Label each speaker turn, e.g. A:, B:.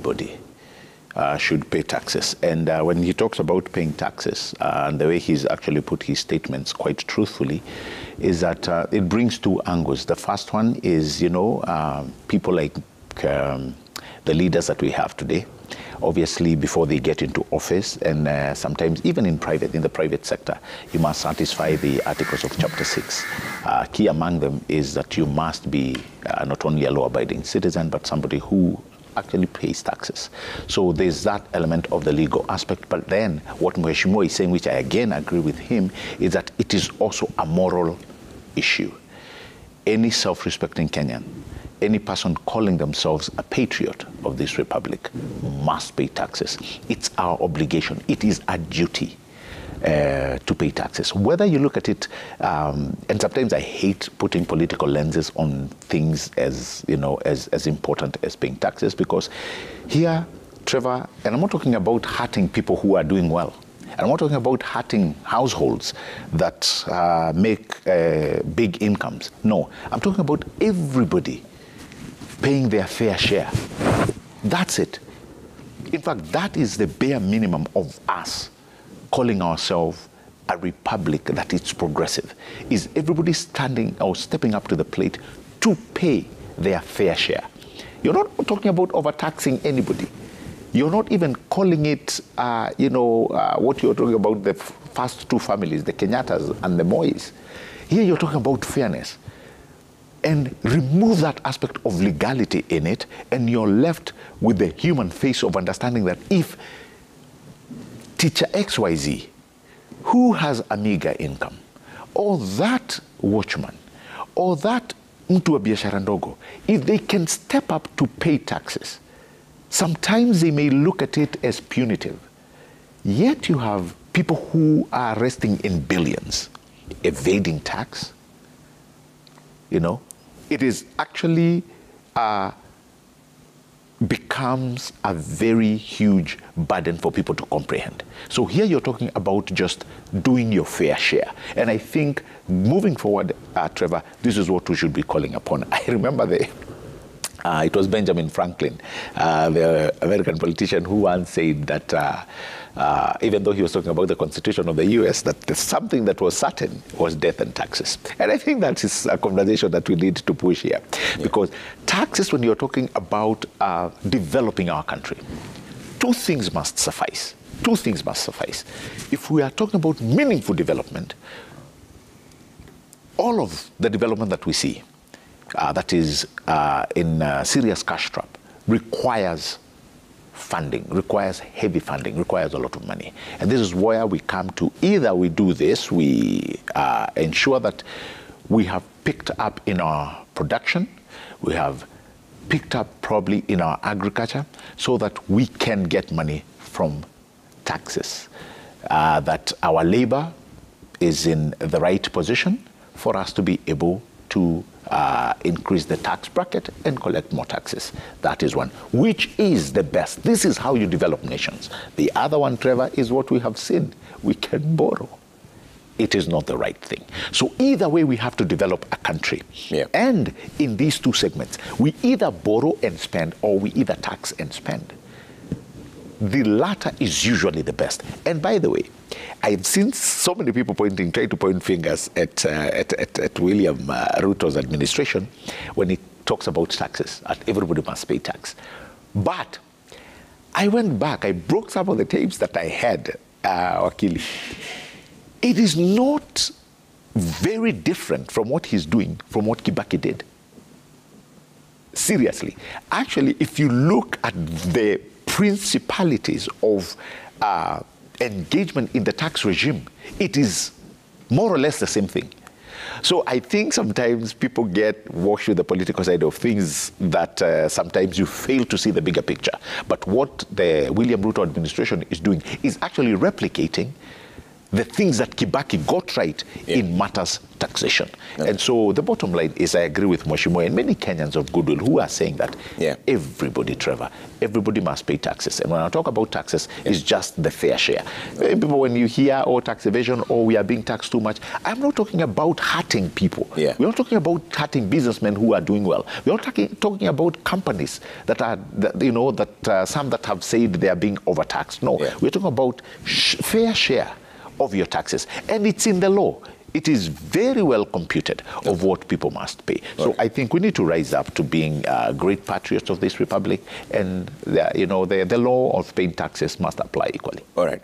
A: everybody should pay taxes. And when he talks about paying taxes, and the way he's actually put his statements quite truthfully, is that it brings two angles. The first one is, people like the leaders that we have today, obviously before they get into office, and sometimes even in the private sector, you must satisfy the articles of Chapter 6. Key among them is that you must be not only a law-abiding citizen, but somebody who actually pays taxes. So there's that element of the legal aspect. But then what Mheshimiwa is saying, which I again agree with him, is that it is also a moral issue. Any self-respecting Kenyan, any person calling themselves a patriot of this republic must pay taxes. It's our obligation. It is a duty to pay taxes. Whether you look at it, and sometimes I hate putting political lenses on things as important as paying taxes, because here, Trevor, and I'm not talking about hurting people who are doing well. And I'm not talking about hurting households that make big incomes. No, I'm talking about everybody paying their fair share. That's it. In fact, that is the bare minimum of us calling ourselves a republic that is progressive, is everybody standing or stepping up to the plate to pay their fair share. You're not talking about overtaxing anybody. You're not even calling it, what you're talking about, the first two families, the Kenyatas and the Mois. Here you're talking about fairness. And remove that aspect of legality in it, and you're left with the human face of understanding that if teacher XYZ, who has a meager income, or that watchman, or that mtu wa biashara ndogo, if they can step up to pay taxes, sometimes they may look at it as punitive. Yet you have people who are resting in billions, evading tax. It is actually becomes a very huge burden for people to comprehend. So here you're talking about just doing your fair share. And I think moving forward, Trevor, this is what we should be calling upon. I remember it was Benjamin Franklin, the American politician, who once said that even though he was talking about the Constitution of the US, that something that was certain was death and taxes. And I think that is a conversation that we need to push here. Yeah. Because taxes, when you're talking about developing our country, two things must suffice. Two things must suffice. If we are talking about meaningful development, all of the development that we see, that is in serious cash trap, requires funding, requires heavy funding, requires a lot of money. And this is where we come to either we do this, we ensure that we have picked up in our production, we have picked up probably in our agriculture, so that we can get money from taxes, that our labor is in the right position for us to be able to increase the tax bracket and collect more taxes. That is one, which is the best. This is how you develop nations. The other one, Trevor, is what we have seen. We can borrow. It is not the right thing. So either way, we have to develop a country. Yeah. And in these two segments, we either borrow and spend, or we either tax and spend. The latter is usually the best. And by the way, I've seen so many people trying to point fingers at William Ruto's administration when he talks about taxes, that everybody must pay tax. But I went back, I broke some of the tapes that I had, Wakili. It is not very different from what he's doing from what Kibaki did. Seriously. Actually, if you look at the principalities of engagement in the tax regime, it is more or less the same thing. So I think sometimes people get washed with the political side of things, that sometimes you fail to see the bigger picture. But what the William Ruto administration is doing is actually replicating the things that Kibaki got right in matters taxation. And so the bottom line is I agree with Mheshimiwa and many Kenyans of goodwill who are saying that everybody, Trevor, everybody must pay taxes. And when I talk about taxes, it's just the fair share. People, when you hear, oh, tax evasion, or we are being taxed too much, I'm not talking about hurting people. We're not talking about hurting businessmen who are doing well. We're not talking about companies that are, some that have said they are being overtaxed. No, we're talking about fair share of your taxes. And it's in the law. It is very well computed of what people must pay. So I think we need to rise up to being great patriots of this republic, and the law of paying taxes must apply equally.
B: All right.